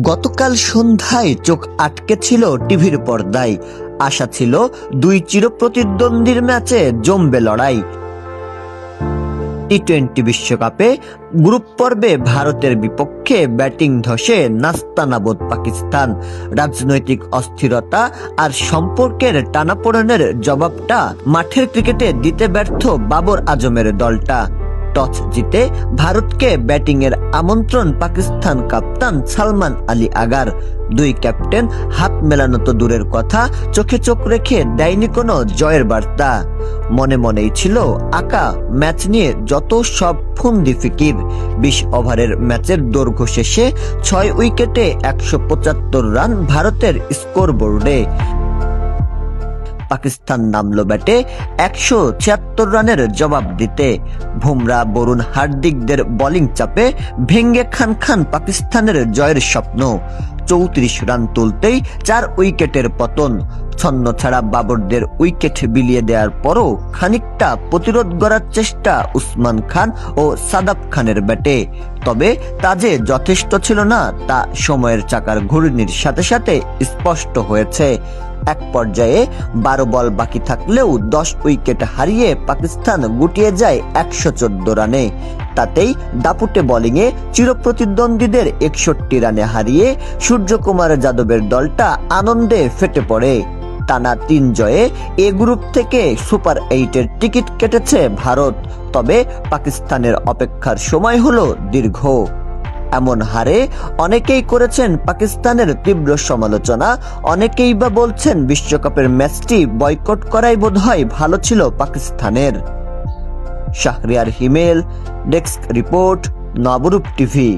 গতকাল সন্ধ্যায় চোখ আটকে ছিল টিভির পর্দায়। আশা ছিল দুই চিরপ্রতিদ্বন্দ্বীর ম্যাচে জমবে লড়াই। টি-20 বিশ্বকাপে গ্রুপ পর্বে ভারতের বিপক্ষে ব্যাটিং ধসে নাস্তানাবুদ পাকিস্তান। রাজনৈতিক অস্থিরতা আর সম্পর্কের টানাপোড়েনের জবাবটা মাঠের ক্রিকেটে দিতে ব্যর্থ বাবর আজমের দলটা। টস জিতে ভারতকে ব্যাটিংয়ের আমন্ত্রণ পাকিস্তান কাপ্তান সালমান আলী আগার। দুই ক্যাপ্টেন হাত মেলানো তো দূরের কথা, চোখে চোখ রেখে দেয়নি কোনো জয়ের বার্তা। মনে মনেই ছিল আকা ম্যাচ নিয়ে যত সব ফন্দি ফিকির। 20 ওভারের ম্যাচের দৈর্ঘ্য শেষে 6 উইকেটে 175 রান ভারতের স্কোরবোর্ডে। পাকিস্তান নামলো ব্যাটে 176 রানের জবাব দিতে। বুমরা, বরুণ, হার্দিকদের বোলিং চাপে ভেঙ্গে খান পাকিস্তানের জয়ের স্বপ্ন। 34 রান তুলতেই 4 উইকেটের পতন। ছন্ন ছাড়া বাবরদের উইকেট বিলিয়ে দেওয়ার পরও খানিকটা প্রতিরোধ গড়ার চেষ্টা উসমান খান ও সাদাব খানের ব্যাটে। তবে তা যে যথেষ্ট ছিল না তা সময়ের চাকার ঘূর্ণির সাথে সাথে স্পষ্ট হয়েছে। এক পর্যায়ে 12 বল বাকি থাকলেও 10 উইকেট হারিয়ে পাকিস্তান গুটিয়ে যায় 114 রানে। তাতেই দাপুটে বোলিংয়ে চিরপ্রতিদ্বন্দ্বীদের 61 রানে হারিয়ে সূর্যকুমার যাদবের দলটা আনন্দে ফেটে পড়ে। টানা 3 জয়ে এ গ্রুপ থেকে সুপার 8-এর টিকিট কেটেছে ভারত। তবে পাকিস্তানের অপেক্ষার সময় হলো দীর্ঘ। এমন হারে অনেকেই করেছেন পাকিস্তানের তীব্র সমালোচনা। অনেকেই বা বলছেন বিশ্বকাপের ম্যাচটি বয়কট করাই বোধহয় ভালো ছিল পাকিস্তানের। শাহরিয়ার হিমেল, ডেস্ক রিপোর্ট, নবরূপ টিভি।